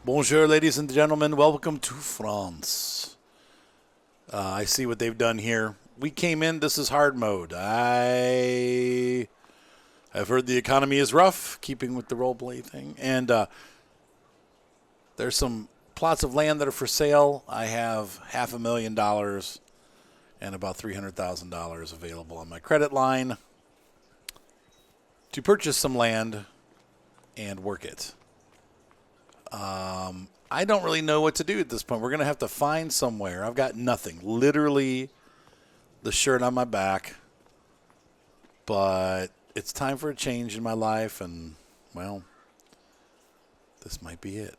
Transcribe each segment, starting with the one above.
Bonjour, ladies and gentlemen. Welcome to France. I see what they've done here. We came in. This is hard mode. I've heard the economy is rough, keeping with the roleplay thing. And there's some plots of land that are for sale. I have $500,000 and about $300,000 available on my credit line to purchase some land and work it. I don't really know what to do at this point. We're going to have to find somewhere. I've got nothing. Literally the shirt on my back. But it's time for a change in my life, and, well, this might be it.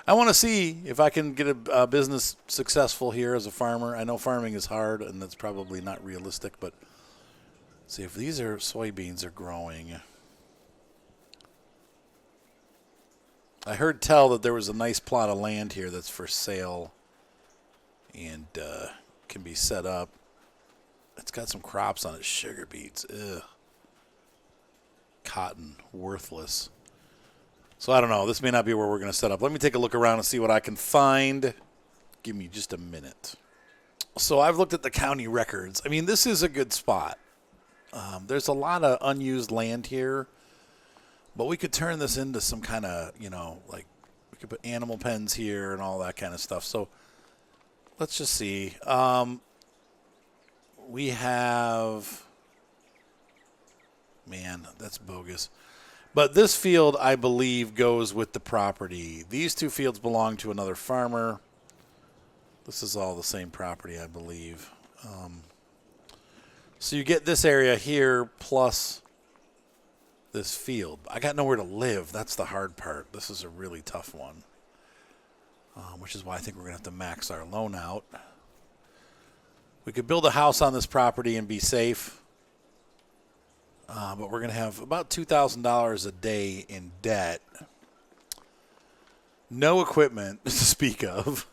I want to see if I can get a business successful here as a farmer. I know farming is hard, and that's probably not realistic, but see if these are soybeans are growing. I heard tell that there was a nice plot of land here that's for sale and can be set up. It's got some crops on it. Sugar beets. Ugh. Cotton. Worthless. So I don't know. This may not be where we're going to set up. Let me take a look around and see what I can find. Give me just a minute. So I've looked at the county records. I mean, this is a good spot. There's a lot of unused land here. But we could turn this into some kind of, like we could put animal pens here and all that kind of stuff. So let's just see. We have, man, that's bogus. But this field, I believe, goes with the property. These two fields belong to another farmer. This is all the same property, I believe. So you get this area here plus this field. I got nowhere to live. That's the hard part. This is a really tough one, which is why I think we're going to have to max our loan out. We could build a house on this property and be safe, but we're going to have about $2,000 a day in debt. No equipment to speak of.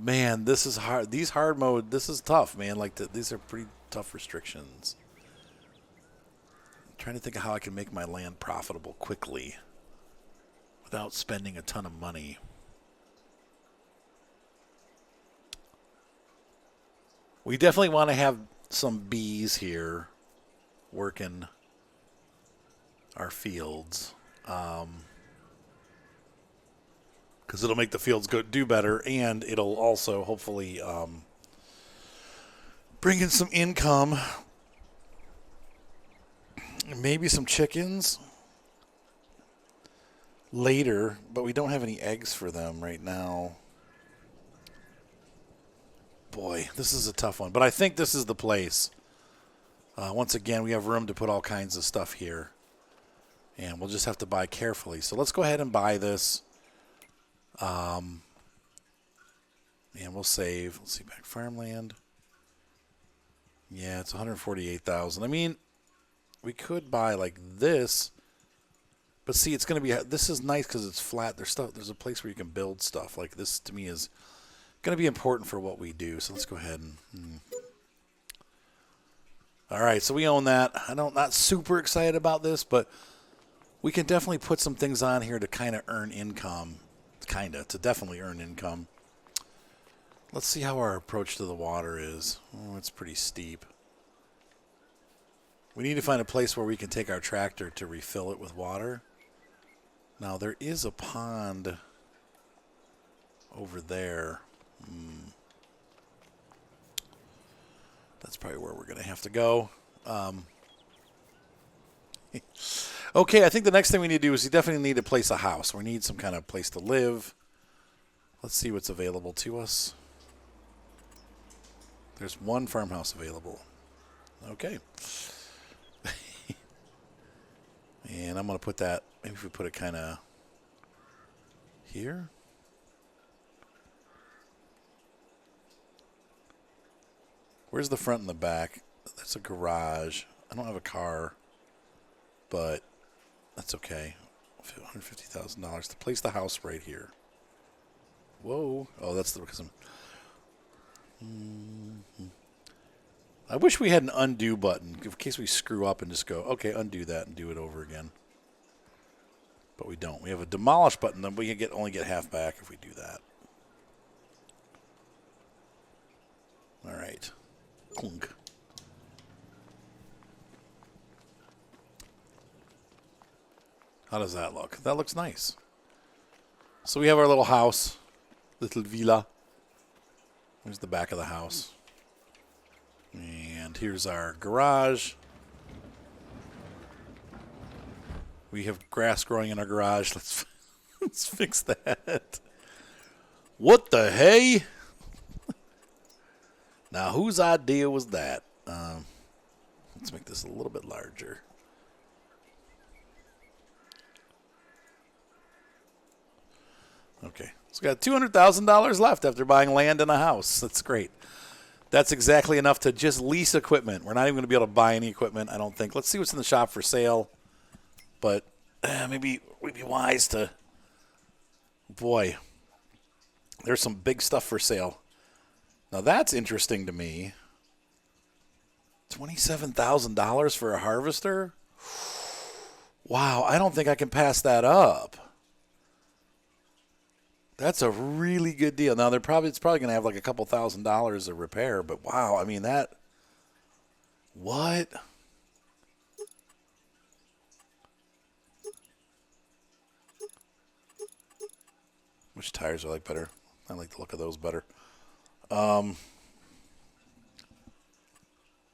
Man, this is hard. These hard mode, this is tough, man. These are pretty tough restrictions. Trying to think of how I can make my land profitable quickly without spending a ton of money. We definitely want to have some bees here working our fields, because it'll make the fields do better, and it'll also hopefully bring in some income. Maybe some chickens later, but we don't have any eggs for them right now. Boy, this is a tough one, but I think this is the place. Once again, we have room to put all kinds of stuff here, and we'll just have to buy carefully. So let's go ahead and buy this, and we'll save. Let's see, back farmland. Yeah, it's $148,000. I mean, we could buy like this, but see, it's going to be, this is nice because it's flat. There's a place where you can build stuff. Like this to me is going to be important for what we do. So let's go ahead and, all right. So we own that. Not super excited about this, but we can definitely put some things on here to kind of earn income, to definitely earn income. Let's see how our approach to the water is. Oh, it's pretty steep. We need to find a place where we can take our tractor to refill it with water. Now, there is a pond over there. That's probably where we're going to have to go. Okay, I think the next thing we need to do is we definitely need to place a house. We need some kind of place to live. Let's see what's available to us. There's one farmhouse available. Okay. And I'm going to put that, maybe if we put it kind of here. Where's the front and the back? That's a garage. I don't have a car, but that's okay. $150,000 to place the house right here. Whoa. Oh, that's because I wish we had an undo button in case we screw up and just go, okay, undo that and do it over again. But we don't. We have a demolish button, then we can only get half back if we do that. All right. Clunk. How does that look? That looks nice. So we have our little house, little villa. Here's the back of the house. And here's our garage. We have grass growing in our garage. Let's fix that. What the hey? Now, whose idea was that? Let's make this a little bit larger. Okay, so we got $200,000 left after buying land and a house. That's great. That's exactly enough to just lease equipment. We're not even going to be able to buy any equipment, I don't think. Let's see what's in the shop for sale. But maybe we'd be wise to... Boy, there's some big stuff for sale. Now, that's interesting to me. $27,000 for a harvester? Wow, I don't think I can pass that up. That's a really good deal. Now, it's probably going to have like a couple $1,000s of repair, but wow, I mean, that... What? Which tires I like better? I like the look of those better.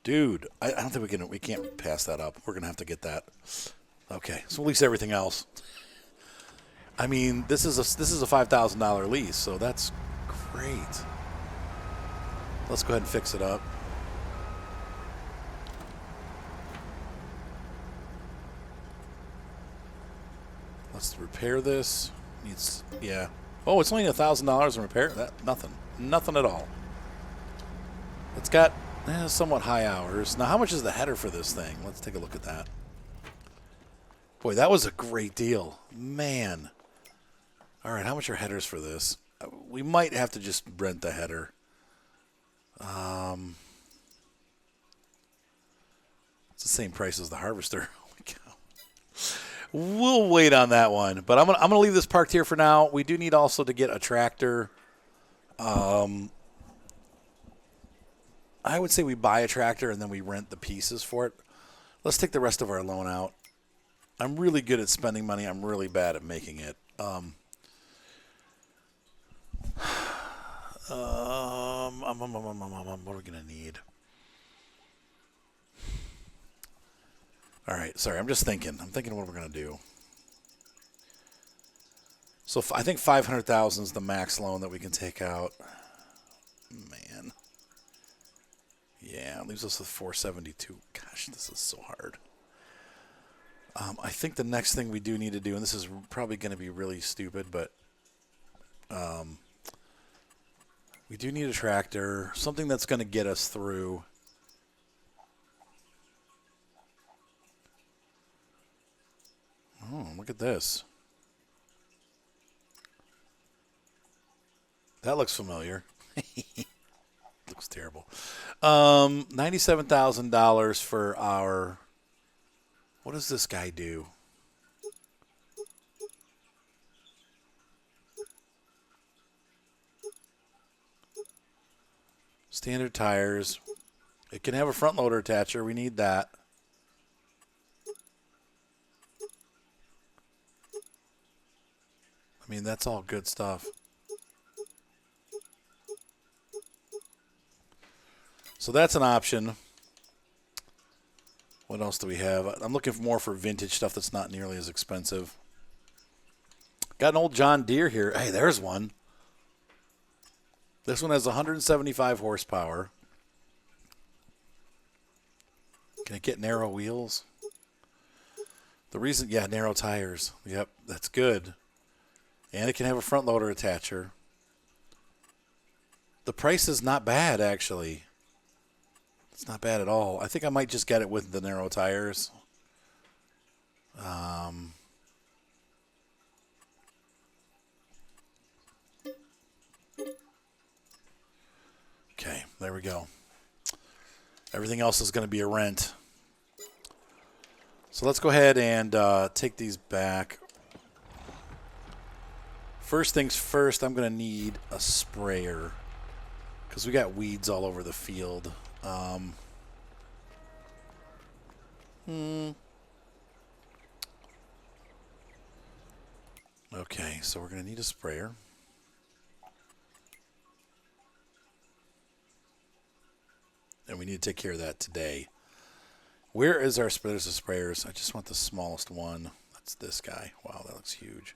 Dude, I don't think we can't pass that up. We're gonna have to get that. Okay, so we'll lease everything else. I mean, this is a $5,000 lease, so that's great. Let's go ahead and fix it up. Let's repair this. Yeah. Oh, it's only $1,000 in repair. Nothing at all. It's got somewhat high hours. Now, how much is the header for this thing? Let's take a look at that. Boy, that was a great deal. Man. All right, how much are headers for this? We might have to just rent the header. It's the same price as the harvester. Oh my God. We'll wait on that one, but I'm gonna leave this parked here for now. We do need also to get a tractor. I would say we buy a tractor and then we rent the pieces for it. Let's take the rest of our loan out. I'm really good at spending money. I'm really bad at making it. What are we gonna need? All right, sorry, I'm just thinking. I'm thinking what we're going to do. So I think $500,000 is the max loan that we can take out. Man. Yeah, it leaves us with $472. Gosh, this is so hard. I think the next thing we do need to do, and this is probably going to be really stupid, but we do need a tractor, something that's going to get us through. Oh, look at this. That looks familiar. Looks terrible. $97,000 for our... What does this guy do? Standard tires. It can have a front loader attacher. We need that. I mean, that's all good stuff. So that's an option. What else do we have? I'm looking for more for vintage stuff that's not nearly as expensive. Got an old John Deere here. Hey, there's one. This one has 175 horsepower. Can it get narrow wheels? The reason, yeah, narrow tires. Yep, that's good. And it can have a front loader attacher. The price is not bad, actually. It's not bad at all. I think I might just get it with the narrow tires. Okay, there we go. Everything else is going to be a rent. So let's go ahead and take these back. First things first, I'm going to need a sprayer because we got weeds all over the field. Okay, so we're going to need a sprayer. And we need to take care of that today. Where is our sprayer? There's the sprayers. I just want the smallest one. That's this guy. Wow, that looks huge.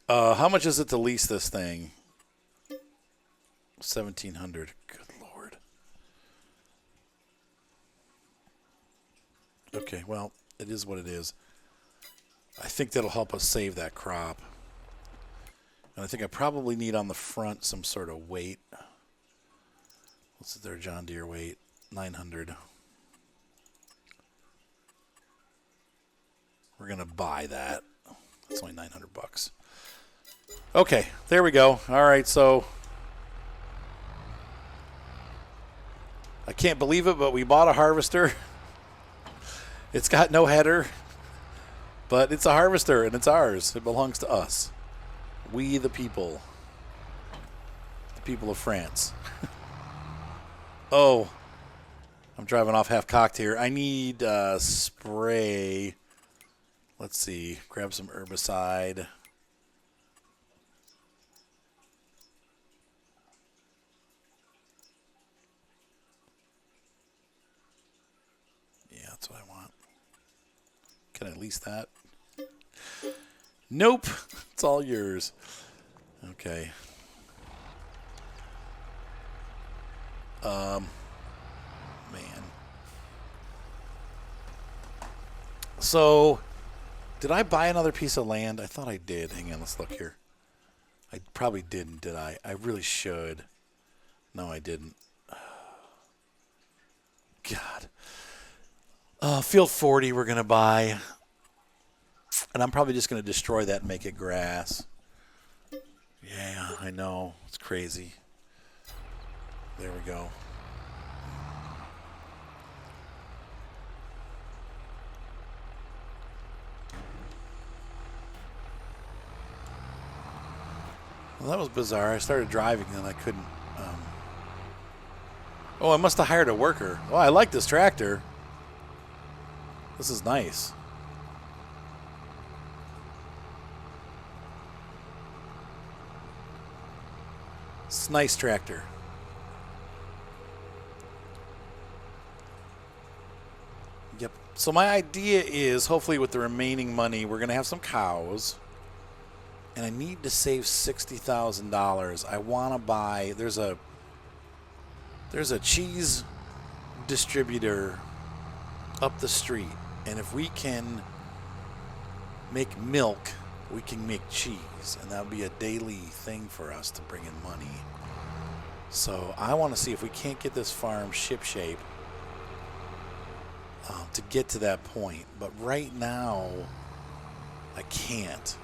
How much is it to lease this thing? $1,700. Good Lord. Okay, well, it is what it is. I think that'll help us save that crop. And I think I probably need on the front some sort of weight. What's their John Deere weight? 900. We're going to buy that. It's only $900. Okay, there we go. All right, so I can't believe it, but we bought a harvester. It's got no header, but it's a harvester, and it's ours. It belongs to us. We the people. The people of France. Oh, I'm driving off half-cocked here. I need spray. Let's see. Grab some herbicide. Yeah, that's what I want. Can I lease that? Nope. It's all yours. Okay. Man. So, did I buy another piece of land? I thought I did. Hang on, let's look here. I probably didn't, did I? I really should. No, I didn't. God. Field 40 we're going to buy. And I'm probably just going to destroy that and make it grass. Yeah, I know. It's crazy. There we go. Well, that was bizarre. I started driving and I couldn't. Oh, I must have hired a worker. Well, I like this tractor. This is nice. It's a nice tractor. Yep. So my idea is, hopefully with the remaining money, we're going to have some cows. And I need to save $60,000. I want to buy, there's a cheese distributor up the street. And if we can make milk, we can make cheese. And that would be a daily thing for us to bring in money. So I want to see if we can't get this farm shipshape to get to that point. But right now, I can't.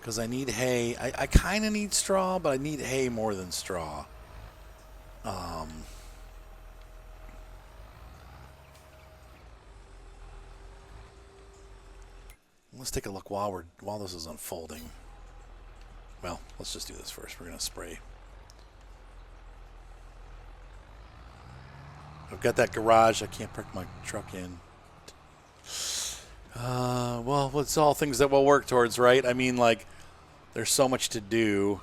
Because I need hay. I kind of need straw, but I need hay more than straw. Let's take a look while this is unfolding. Well, let's just do this first. We're going to spray. I've got that garage. I can't park my truck in. Well, it's all things that we'll work towards, right? I mean, like, there's so much to do.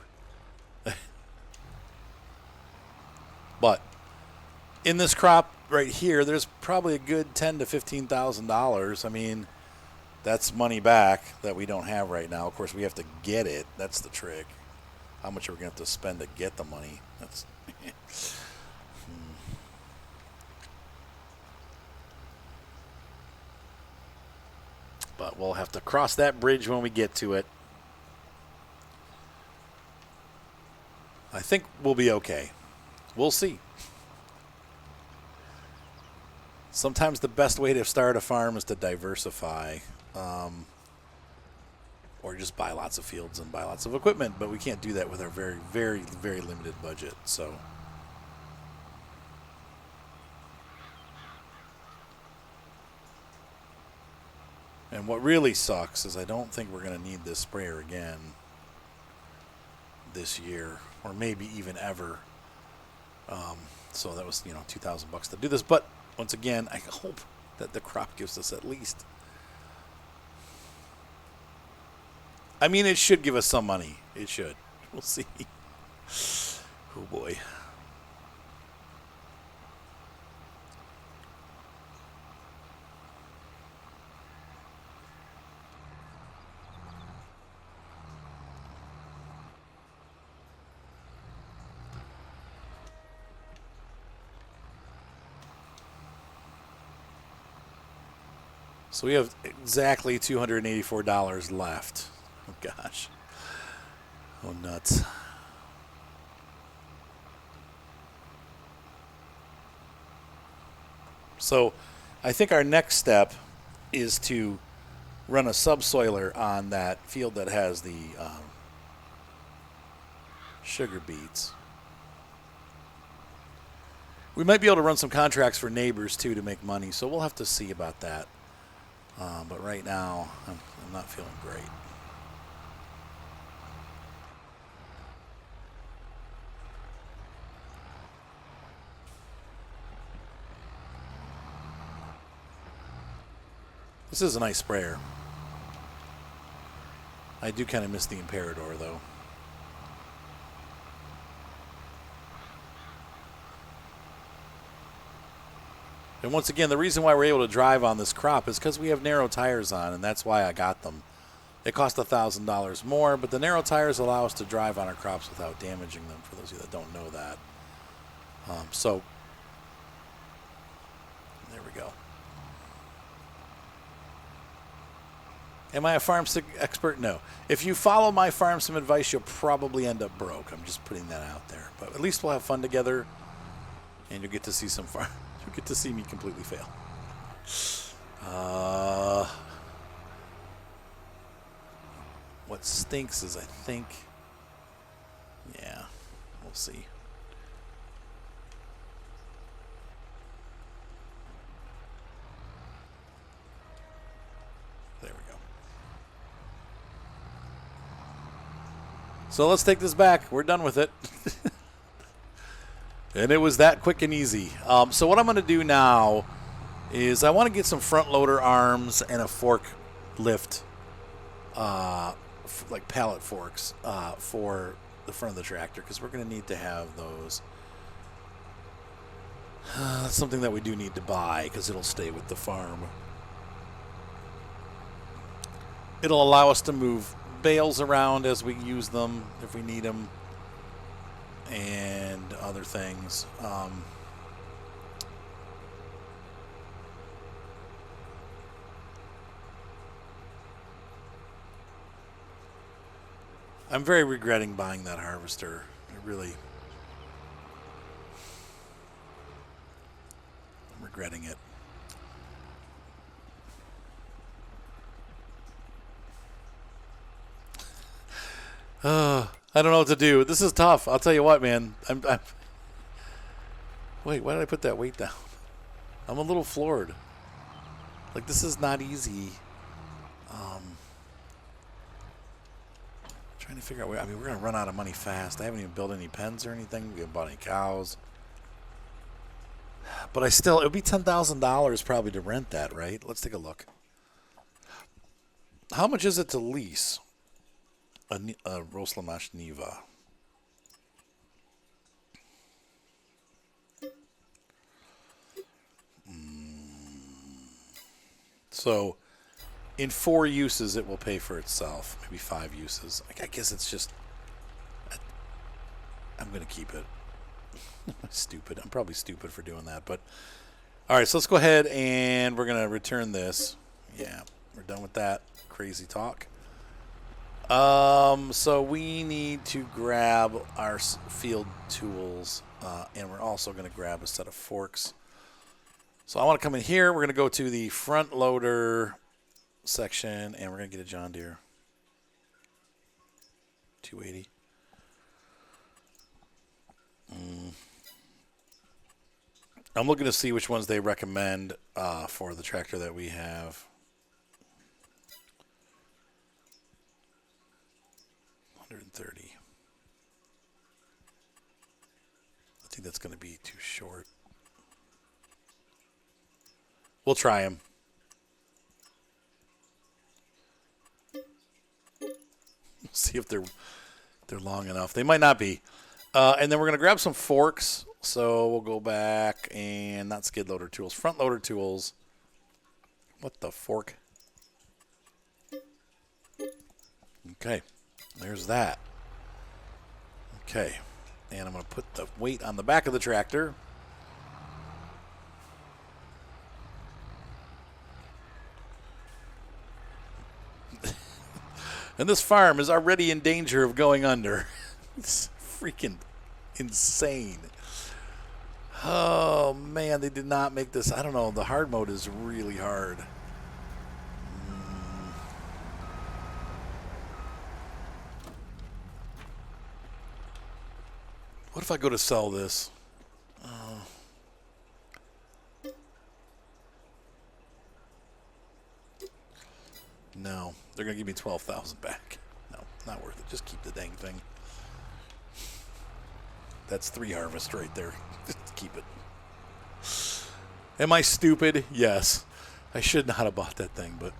But in this crop right here, there's probably a good $10,000 to $15,000. I mean, that's money back that we don't have right now. Of course, we have to get it. That's the trick. How much are we going to have to spend to get the money? That's But we'll have to cross that bridge when we get to it. I think we'll be okay. We'll see. Sometimes the best way to start a farm is to diversify. Or just buy lots of fields and buy lots of equipment. But we can't do that with our very, very, very limited budget. So And what really sucks is I don't think we're going to need this sprayer again this year, or maybe even ever. So that was, $2,000 to do this. But once again, I hope that the crop gives us at least. I mean, it should give us some money. It should. We'll see. Oh boy. So we have exactly $284 left. Oh, gosh. Oh, nuts. So I think our next step is to run a subsoiler on that field that has the sugar beets. We might be able to run some contracts for neighbors, too, to make money. So we'll have to see about that. But right now, I'm not feeling great. This is a nice sprayer. I do kind of miss the Imperador, though. And once again, the reason why we're able to drive on this crop is because we have narrow tires on, and that's why I got them. It cost $1,000 more, but the narrow tires allow us to drive on our crops without damaging them, for those of you that don't know that. So, there we go. Am I a farm sim expert? No. If you follow my farm sim advice, you'll probably end up broke. I'm just putting that out there. But at least we'll have fun together, and you'll get to see some farm. You'll get to see me completely fail. What stinks is I think, yeah, we'll see. There we go. So let's take this back. We're done with it. And it was that quick and easy. So what I'm going to do now is I want to get some front loader arms and a fork lift, like pallet forks, for the front of the tractor, because we're going to need to have those. That's something that we do need to buy because it'll stay with the farm. It'll allow us to move bales around as we use them if we need them, and other things. I'm very regretting buying that harvester. I'm regretting it. I don't know what to do. This is tough. I'll tell you what, man. Wait, why did I put that weight down? I'm a little floored. Like, this is not easy. Trying to figure out where. I mean, we're going to run out of money fast. I haven't even built any pens or anything. We haven't bought any cows. But it would be $10,000 probably to rent that, right? Let's take a look. How much is it to lease a Roslamash Niva? So, in 4 uses, it will pay for itself. Maybe 5 uses. I guess it's just. I'm going to keep it. Stupid. I'm probably stupid for doing that. But all right, so let's go ahead and we're going to return this. Yeah, we're done with that crazy talk. So we need to grab our field tools, and we're also going to grab a set of forks. So I want to come in here. We're going to go to the front loader section, and we're going to get a John Deere 280. I'm looking to see which ones they recommend for the tractor that we have. 130. I think that's going to be too short. We'll try them. See if they're long enough. They might not be. And then we're going to grab some forks. So we'll go back and not skid loader tools, front loader tools. What the fork? Okay, there's that. Okay, and I'm going to put the weight on the back of the tractor. And this farm is already in danger of going under. It's freaking insane. Oh, man, they did not make this. I don't know. The hard mode is really hard. What if I go to sell this? No, they're going to give me $12,000 back. No, not worth it. Just keep the dang thing. That's 3 harvests right there. Just keep it. Am I stupid? Yes. I should not have bought that thing, but...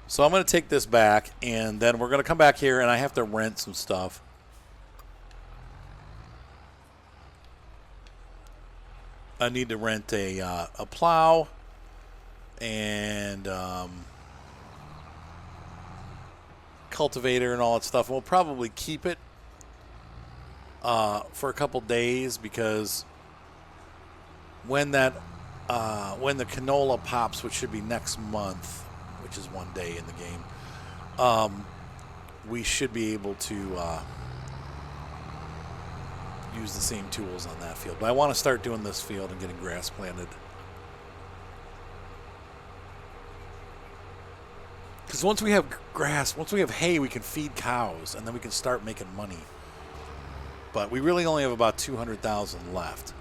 So I'm going to take this back, and then we're going to come back here, and I have to rent some stuff. I need to rent a plow and cultivator and all that stuff. And we'll probably keep it for a couple days because when the canola pops, which should be next month, which is one day in the game, we should be able to use the same tools on that field. But I want to start doing this field and getting grass planted. Because once we have grass, once we have hay, we can feed cows, and then we can start making money. But we really only have about $200,000 left.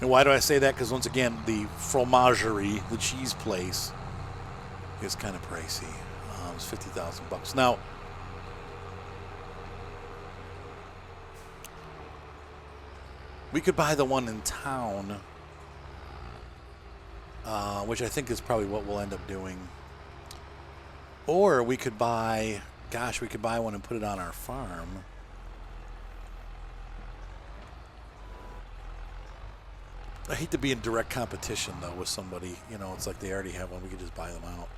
And why do I say that? Because once again, the fromagerie, the cheese place, is kind of pricey. It's $50,000. Now, we could buy the one in town, which I think is probably what we'll end up doing. Or we could buy, we could buy one and put it on our farm. I hate to be in direct competition, though, with somebody. You know, it's like they already have one. We could just buy them out.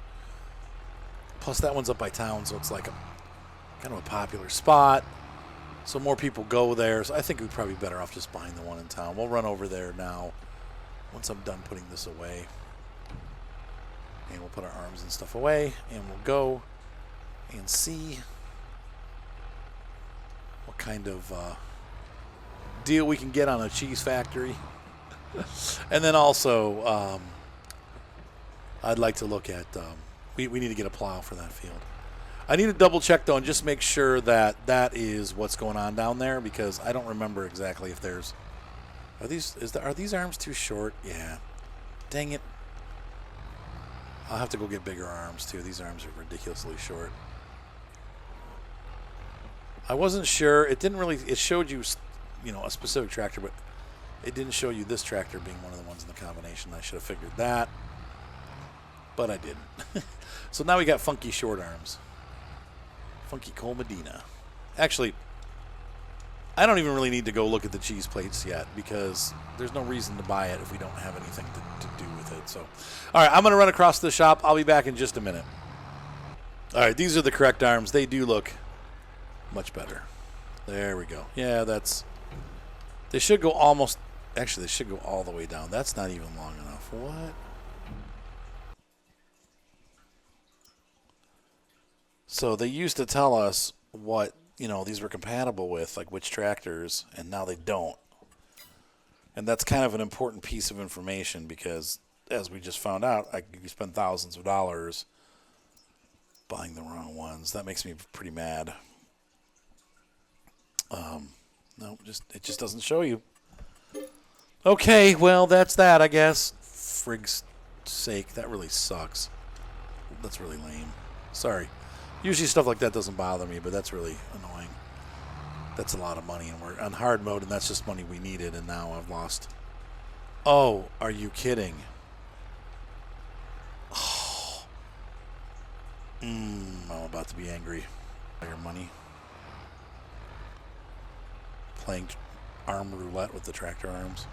Plus, that one's up by town, so it's like kind of a popular spot. So more people go there. So I think we'd probably be better off just buying the one in town. We'll run over there now once I'm done putting this away. And we'll put our arms and stuff away. And we'll go and see what kind of deal we can get on a cheese factory. And then also, I'd like to look at, we need to get a plow for that field. I need to double check, though, and just make sure that that is what's going on down there, because I don't remember exactly if there's... Are these arms too short? Yeah. Dang it. I'll have to go get bigger arms, too. These arms are ridiculously short. I wasn't sure. It didn't really... It showed you, a specific tractor, but it didn't show you this tractor being one of the ones in the combination. I should have figured that, but I didn't. So now we got funky short arms. Funky Cole Medina. Actually, I don't even really need to go look at the cheese plates yet because there's no reason to buy it if we don't have anything to do with it. So, all right, I'm going to run across the shop. I'll be back in just a minute. All right, these are the correct arms. They do look much better. There we go. Yeah, they should go almost, actually, they should go all the way down. That's not even long enough. What? So they used to tell us what, these were compatible with, like which tractors, and now they don't. And that's kind of an important piece of information because, as we just found out, you spend thousands of dollars buying the wrong ones. That makes me pretty mad. No, it just doesn't show you. Okay, well, that's that, I guess. frig's sake, that really sucks. That's really lame. Sorry. Usually stuff like that doesn't bother me, but that's really annoying. That's a lot of money, and we're on hard mode, and that's just money we needed, and now I've lost. Oh, are you kidding? Oh. I'm about to be angry. Your money. Playing arm roulette with the tractor arms.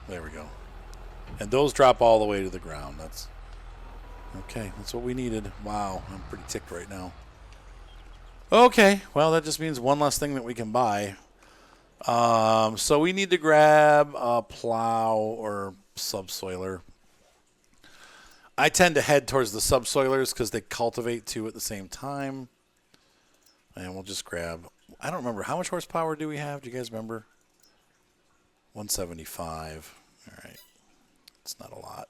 There we go. And those drop all the way to the ground. That's okay. That's what we needed. Wow, I'm pretty ticked right now. Okay, well, that just means one less thing that we can buy. So we need to grab a plow or subsoiler. I tend to head towards the subsoilers because they cultivate two at the same time. And we'll just grab, I don't remember, how much horsepower do we have? Do you guys remember? 175. All right. It's not a lot.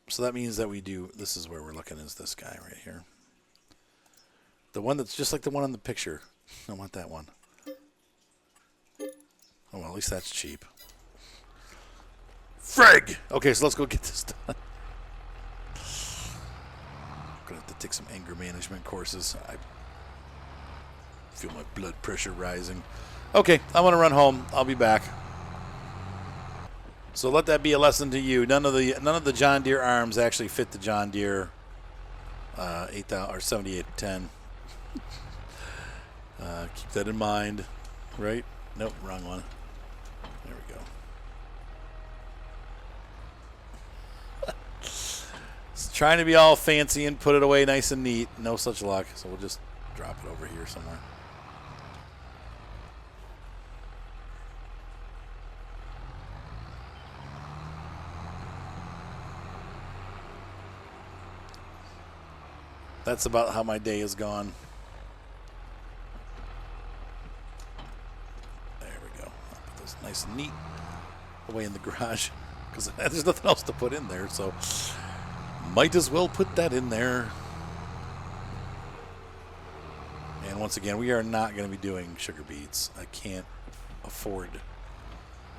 So that means that we do, this is where we're looking, is this guy right here. The one that's just like the one in the picture. I want that one. Oh, well, at least that's cheap. Frig! Okay, so let's go get this done. I'm going to have to take some anger management courses. I feel my blood pressure rising. Okay, I'm going to run home. I'll be back. So let that be a lesson to you. None of the John Deere arms actually fit the John Deere 8000 or 7810. Keep that in mind, right? Nope, wrong one. There we go. It's trying to be all fancy and put it away nice and neat. No such luck. So we'll just drop it over here somewhere. That's about how my day has gone. There we go. I'll put this nice and neat away in the garage because there's nothing else to put in there, so might as well put that in there. And once again, we are not going to be doing sugar beets. I can't afford.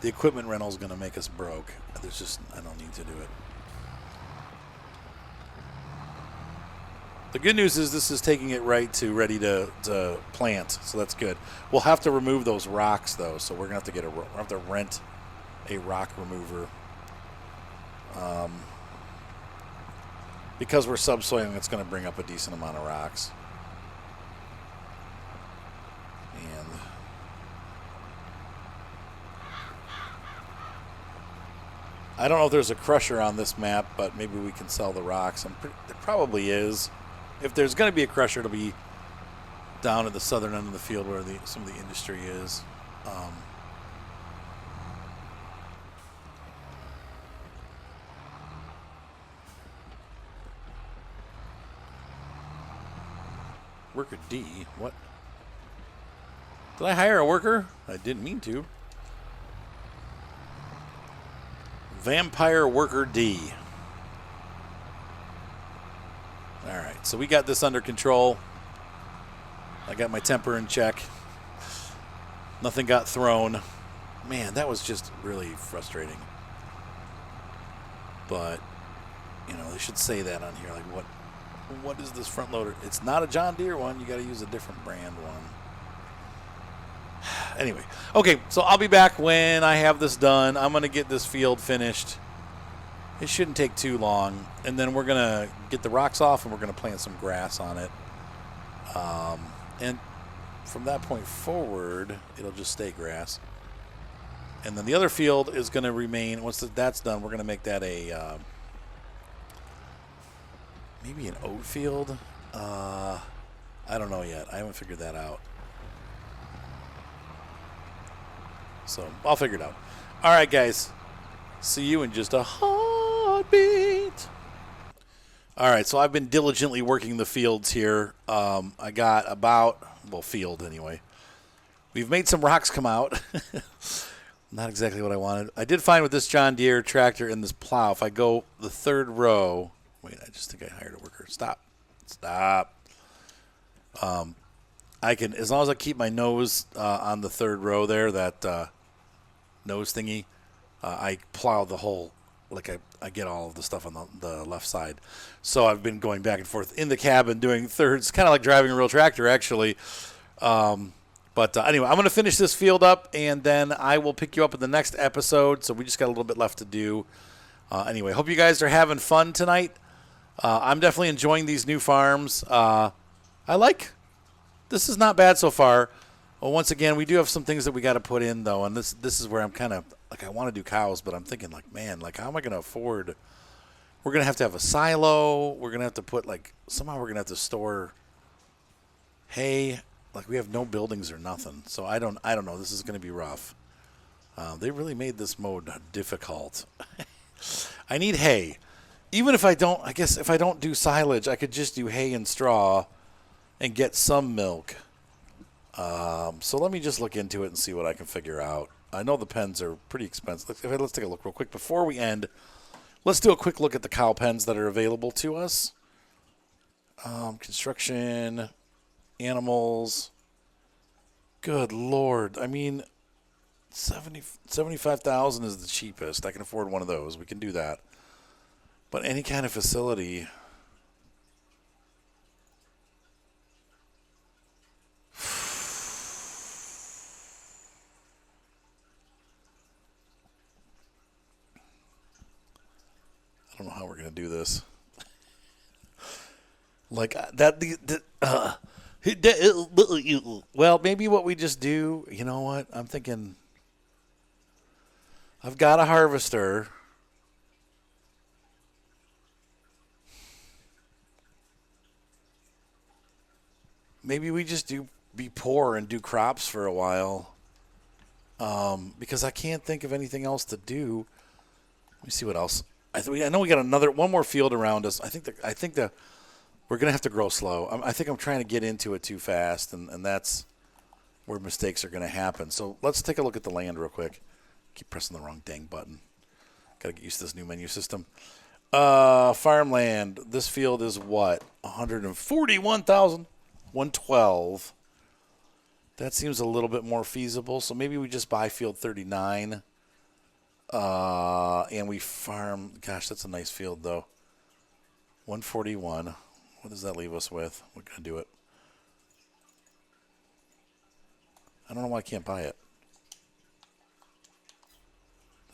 The equipment rental is going to make us broke. There's just, I don't need to do it. The good news is this is taking it right to ready to plant, so that's good. We'll have to remove those rocks though, so we're gonna have to rent a rock remover. Because we're subsoiling, it's gonna bring up a decent amount of rocks. And I don't know if there's a crusher on this map, but maybe we can sell the rocks. There probably is. If there's going to be a crusher, it'll be down at the southern end of the field where some of the industry is. Worker D? What? Did I hire a worker? I didn't mean to. Vampire Worker D. All right, so we got this under control. I got my temper in check. Nothing got thrown. Man, that was just really frustrating. But, you know, they should say that on here. Like, what is this front loader? It's not a John Deere one. You got to use a different brand one. Anyway, okay, so I'll be back when I have this done. I'm going to get this field finished. It shouldn't take too long. And then we're going to get the rocks off and we're going to plant some grass on it. And from that point forward, it'll just stay grass. And then the other field is going to remain. Once that's done, we're going to make that a maybe an oat field. I don't know yet. I haven't figured that out. So I'll figure it out. All right, guys. See you in just a heartbeat. All right, so I've been diligently working the fields here. I got field anyway. We've made some rocks come out. Not exactly what I wanted. I did find with this John Deere tractor and this plow, if I go the third row, wait, I just think I hired a worker. Stop. I can, as long as I keep my nose on the third row there, that nose thingy, I plow the whole, like I get all of the stuff on the left side. So I've been going back and forth in the cabin doing thirds, kind of like driving a real tractor, actually. But anyway, I'm going to finish this field up, and then I will pick you up in the next episode. So we just got a little bit left to do. Anyway, hope you guys are having fun tonight. I'm definitely enjoying these new farms. This is not bad so far. Well, once again, we do have some things that we got to put in, though, and this is where I'm kind of, like, I want to do cows, but I'm thinking, like, man, like, how am I going to afford? We're going to have a silo. We're going to have to put, like, somehow we're going to have to store hay. Like, we have no buildings or nothing, so I don't know. This is going to be rough. They really made this mode difficult. I need hay. Even if I don't, I guess if I don't do silage, I could just do hay and straw and get some milk. So let me just look into it and see what I can figure out. I know the pens are pretty expensive. Let's take a look real quick. Before we end, let's do a quick look at the cow pens that are available to us. Construction, animals. Good Lord. I mean, 75,000 is the cheapest. I can afford one of those. We can do that. But any kind of facility. I don't know how we're going to do this. Like that. Well, maybe what we just do, you know what? I'm thinking I've got a harvester. Maybe we just be poor and do crops for a while. Because I can't think of anything else to do. Let me see what else. I know we got one more field around us. I think that we're gonna have to grow slow. I think I'm trying to get into it too fast, and that's where mistakes are gonna happen. So let's take a look at the land real quick. Keep pressing the wrong dang button. Got to get used to this new menu system. Farmland. This field is what? 141,112. That seems a little bit more feasible. So maybe we just buy field 39. And we farm. Gosh, that's a nice field, though. 141. What does that leave us with? We're going to do it. I don't know why I can't buy it.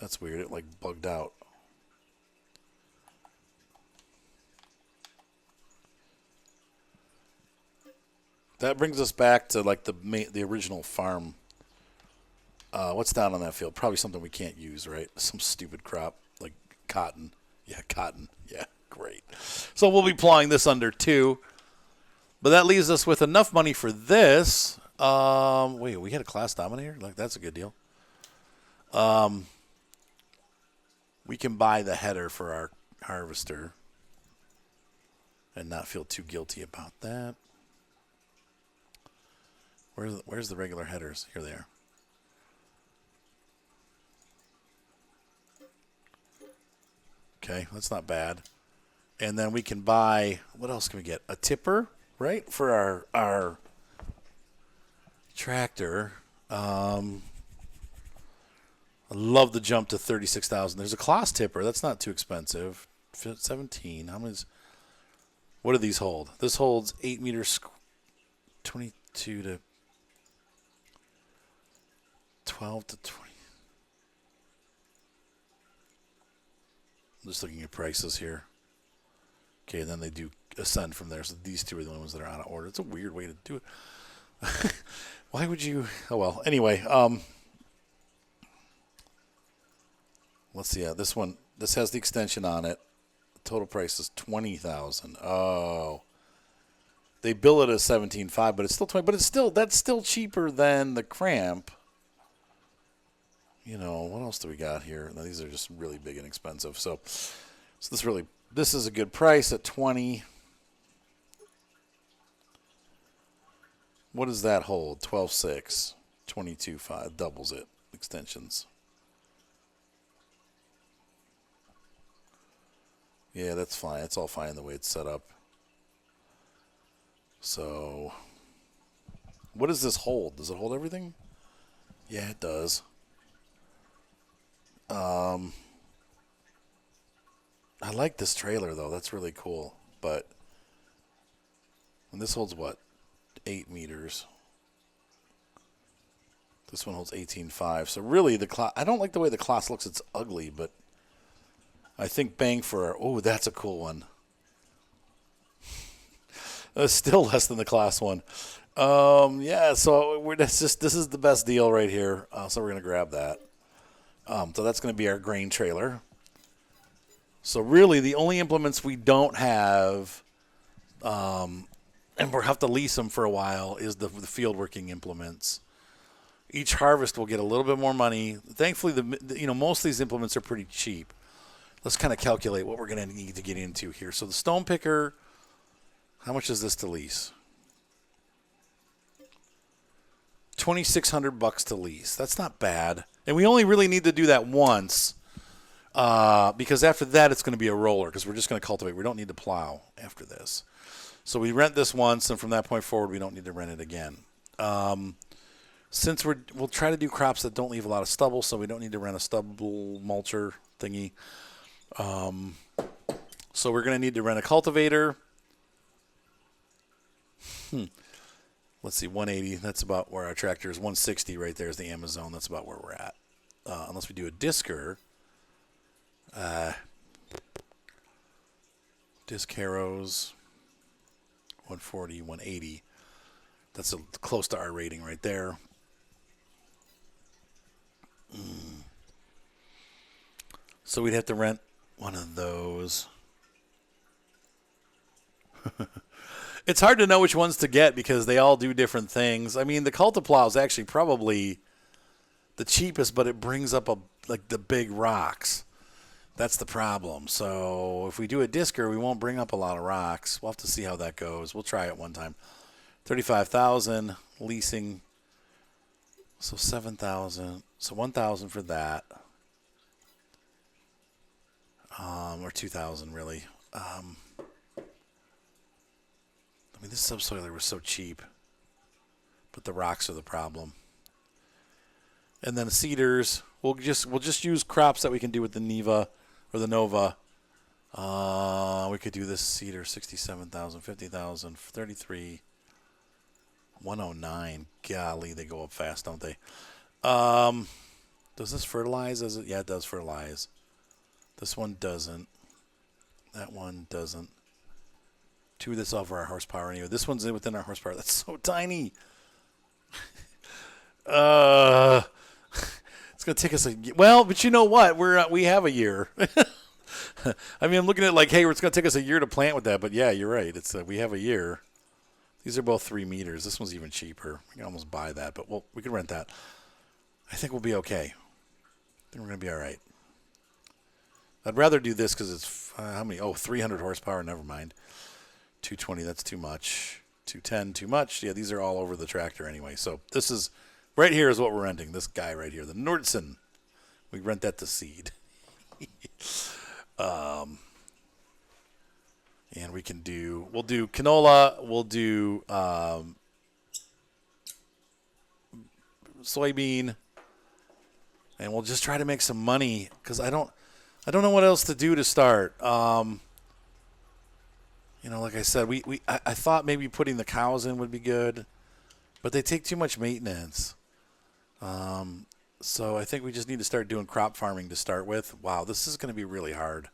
That's weird. It, like, bugged out. That brings us back to, like, the original farm. What's down on that field? Probably something we can't use, right? Some stupid crop, like cotton. Yeah, cotton. Yeah, great. So we'll be plowing this under 2. But that leaves us with enough money for this. Wait, we had a class dominator? Like, that's a good deal. We can buy the header for our harvester and not feel too guilty about that. Where's the regular headers? Here they are. Okay, that's not bad. And then we can buy, what else can we get? A tipper, right? For our tractor. I love the jump to 36,000. There's a Claas tipper. That's not too expensive. 17. How many? What do these hold? This holds 8 meters, 22 to 12 to 20. I'm just looking at prices here. Okay, and then they do ascend from there. So these two are the only ones that are out of order. It's a weird way to do it. Why would you? Oh, well. Anyway, let's see. This one, this has the extension on it. The total price is $20,000. Oh. They bill it as $17,500, but it's still $20,000. But that's still cheaper than the cramp. You know, what else do we got here? Now, these are just really big and expensive. So this is a good price at $20,000. What does that hold? 12.6, 22.5, doubles it. Extensions. Yeah, that's fine. It's all fine the way it's set up. So, what does this hold? Does it hold everything? Yeah, it does. I like this trailer, though. That's really cool. But and this holds, what, 8 meters. This one holds 18.5. So really, I don't like the way the Claas looks. It's ugly, but I think bang for, oh, that's a cool one. That's still less than the Claas one. Yeah, so this is the best deal right here. So we're going to grab that. So that's going to be our grain trailer. So really, the only implements we don't have, and we'll have to lease them for a while, is the field working implements. Each harvest will get a little bit more money. Thankfully, most of these implements are pretty cheap. Let's kind of calculate what we're going to need to get into here. So the stone picker, how much is this to lease? $2,600 to lease. That's not bad. And we only really need to do that once because after that it's going to be a roller because we're just going to cultivate. We don't need to plow after this. So we rent this once, and from that point forward, we don't need to rent it again. Since we'll try to do crops that don't leave a lot of stubble, so we don't need to rent a stubble mulcher thingy. So we're going to need to rent a cultivator. Let's see, 180. That's about where our tractor is. 160 right there is the Amazon. That's about where we're at. Unless we do a discer. Disc harrows. 140, 180. That's close to our rating right there. So we'd have to rent one of those. It's hard to know which ones to get because they all do different things. I mean, the Cultiplow is actually probably the cheapest, but it brings up the big rocks. That's the problem. So if we do a discer, we won't bring up a lot of rocks. We'll have to see how that goes. We'll try it one time. $35,000 leasing. So $7,000. So $1,000 for that. Or $2,000 really. I mean, this subsoiler was so cheap, but the rocks are the problem. And then seeders, we'll just use crops that we can do with the Neva or the Nova. We could do this seeder, 67,000, 50,000, 33, 109. Golly, they go up fast, don't they? Does this fertilize? Yeah, it does fertilize. This one doesn't. That one doesn't. Two that's over our horsepower anyway. This one's within our horsepower. That's so tiny. It's gonna take us but you know what? We have a year. I mean, I'm looking at hey, it's gonna take us a year to plant with that. But yeah, you're right. It's we have a year. These are both 3 meters. This one's even cheaper. You can almost buy that, but we can rent that. I think we'll be okay. I think we're gonna be all right. I'd rather do this because it's how many? 300 horsepower. Never mind. 220, that's too much. 210, too much. Yeah, these are all over the tractor anyway. So this is, right here is what we're renting. This guy right here, the Nordson. We rent that to seed. And we'll do canola, we'll do soybean, and we'll just try to make some money because I don't know what else to do to start. Like I said, I thought maybe putting the cows in would be good, but they take too much maintenance. So I think we just need to start doing crop farming to start with. Wow, this is going to be really hard.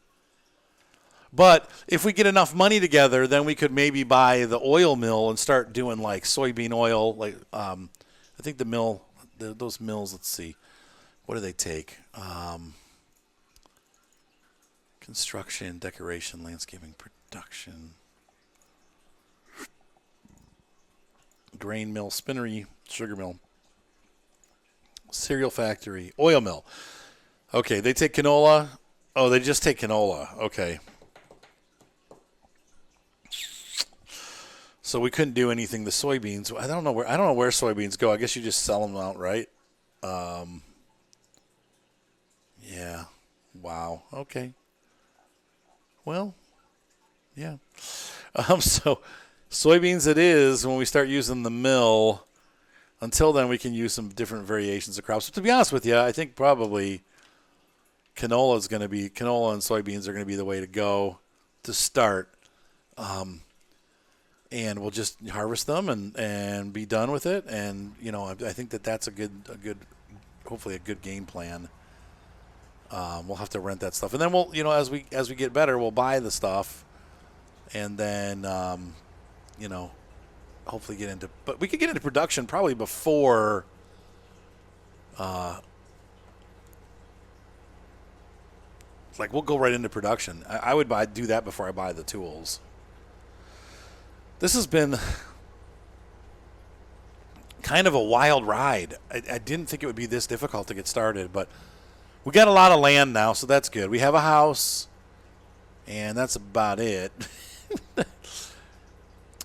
But if we get enough money together, then we could maybe buy the oil mill and start doing soybean oil. I think those mills, let's see, what do they take? Construction, decoration, landscaping, production, grain mill, spinnery, sugar mill, cereal factory, oil mill. Okay, they take canola. Oh, they just take canola. Okay. So we couldn't do anything. The soybeans. I don't know where soybeans go. I guess you just sell them outright. Yeah. Wow. Okay. Well, yeah. So soybeans it is when we start using the mill. Until then, we can use some different variations of crops. But to be honest with you, I think probably canola and soybeans are going to be the way to go to start. And we'll just harvest them and be done with it. And, I think that's a good, hopefully a good game plan. We'll have to rent that stuff. And then we'll, as we get better, we'll buy the stuff and then, hopefully but we could get into production probably before, we'll go right into production. I would do that before I buy the tools. This has been kind of a wild ride. I didn't think it would be this difficult to get started, but we got a lot of land now, so that's good. We have a house, and that's about it.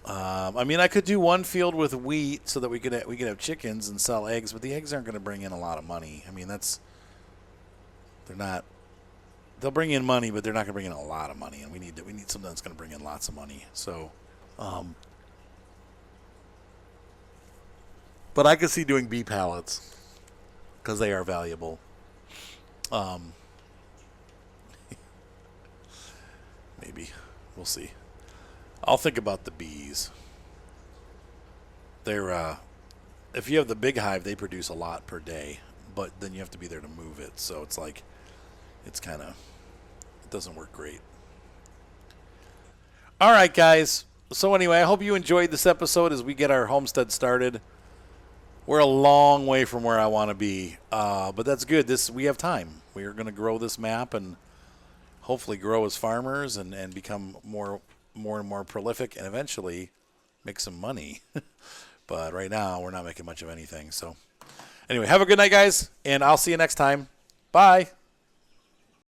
I could do one field with wheat so that we could have chickens and sell eggs, but the eggs aren't going to bring in a lot of money. They're not. They'll bring in money, but they're not going to bring in a lot of money, and we need something that's going to bring in lots of money. So. But I could see doing bee pallets because they are valuable. Maybe. We'll see. I'll think about the bees. They're, if you have the big hive, they produce a lot per day, but then you have to be there to move it. So it doesn't work great. All right, guys. So anyway, I hope you enjoyed this episode as we get our homestead started. We're a long way from where I want to be, but that's good. We have time. We are going to grow this map and hopefully grow as farmers and become more and more prolific and eventually make some money. But right now, we're not making much of anything. So anyway, have a good night, guys, and I'll see you next time. Bye.